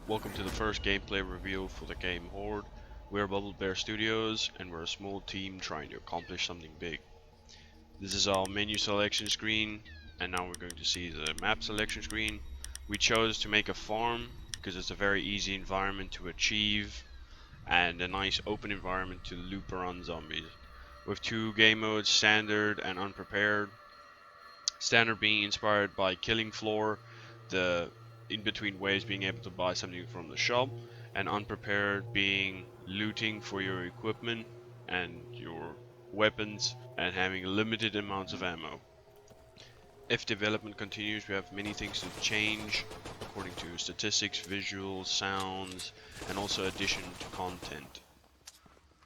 Welcome to the first gameplay reveal for the game Horde. We're Bubble Bear Studios and we're a small team trying to accomplish something big. This is our menu selection screen, and now we're going to see the map selection screen. We chose to make a farm because it's a very easy environment to achieve and a nice open environment to loop around zombies. With two game modes, standard and unprepared. Standard being inspired by killing floor, the in between waves being able to buy something from the shop, and unprepared being looting for your equipment and your weapons and having limited amounts of ammo. If development continues, we have many things to change according to statistics, visuals, sounds, and also addition to content.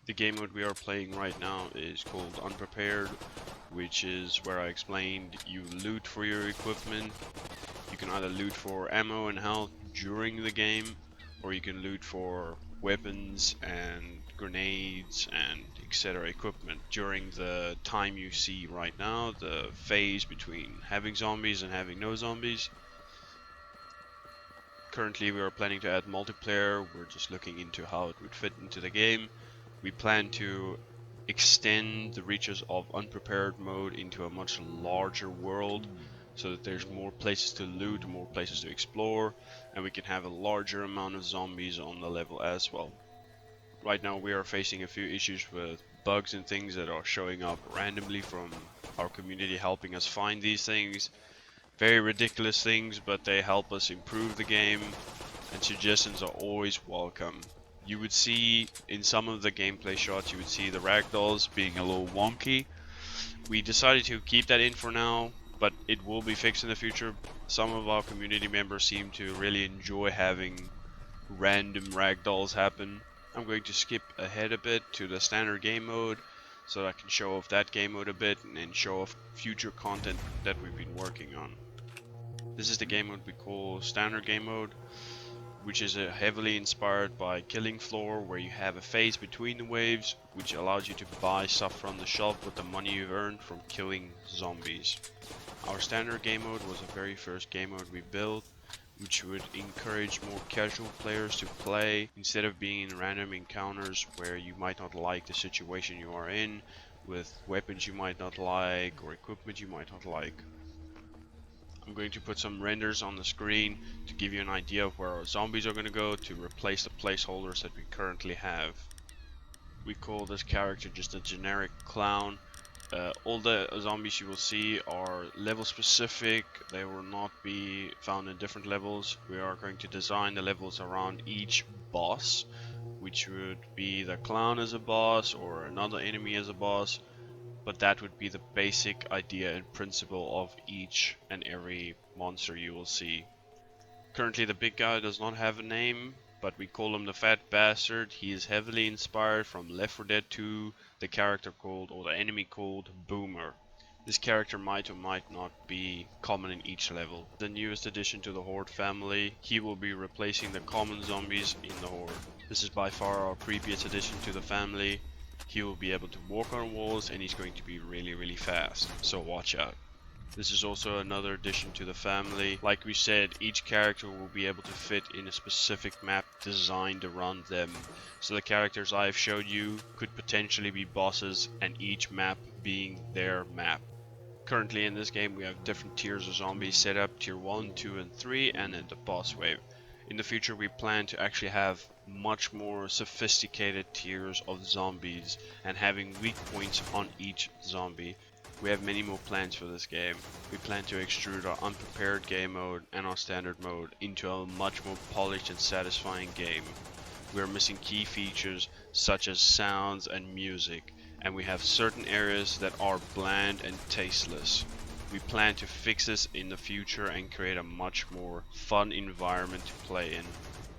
The game mode we are playing right now is called Unprepared, which is where I explained you loot for your equipment. You can either loot for ammo and health during the game, or you can loot for weapons and grenades and etc. equipment during the time you see right now, the phase between having zombies and having no zombies. Currently we are planning to add multiplayer. We're just looking into how it would fit into the game. We plan to extend the reaches of unprepared mode into a much larger world so that there's more places to loot, more places to explore, and we can have a larger amount of zombies on the level as well. Right now we are facing a few issues with bugs and things that are showing up randomly from our community helping us find these things. Very ridiculous things, but they help us improve the game, and suggestions are always welcome. You would see in some of the gameplay shots, you would see the ragdolls being a little wonky. We decided to keep that in for now, but it will be fixed in the future. Some of our community members seem to really enjoy having random ragdolls happen. I'm going to skip ahead a bit to the standard game mode so that I can show off that game mode a bit and show off future content that we've been working on. This is the game mode we call standard game mode, which is heavily inspired by Killing Floor, where you have a phase between the waves which allows you to buy stuff from the shop with the money you've earned from killing zombies. Our standard game mode was the very first game mode we built, which would encourage more casual players to play instead of being in random encounters where you might not like the situation you are in, with weapons you might not like or equipment you might not like. I'm going to put some renders on the screen to give you an idea of where our zombies are going to go to replace the placeholders that we currently have. We call this character just a generic clown. All the zombies you will see are level specific. They will not be found in different levels. We are going to design the levels around each boss, which would be the clown as a boss or another enemy as a boss. But that would be the basic idea and principle of each and every monster you will see. Currently the big guy does not have a name, but we call him the Fat Bastard. He is heavily inspired from Left 4 Dead 2, the character called, or the enemy called, Boomer. This character might or might not be common in each level. The newest addition to the Horde family, he will be replacing the common zombies in the Horde. This is by far our previous addition to the family. He will be able to walk on walls and he's going to be really fast, so watch out. This is also another addition to the family. Like we said, each character will be able to fit in a specific map designed around them. So the characters I've showed you could potentially be bosses, and each map being their map. Currently in this game we have different tiers of zombies set up, tier 1, 2 and 3, and then the boss wave. In the future we plan to actually have much more sophisticated tiers of zombies and having weak points on each zombie. We have many more plans for this game. We plan to extrude our unprepared game mode and our standard mode into a much more polished and satisfying game. We are missing key features such as sounds and music, and we have certain areas that are bland and tasteless. We plan to fix this in the future and create a much more fun environment to play in.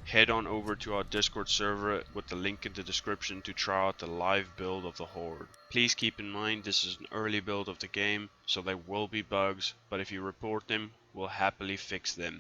Head on over to our Discord server with the link in the description to try out the live build of the Horde. Please keep in mind this is an early build of the game, so there will be bugs, but if you report them, we'll happily fix them.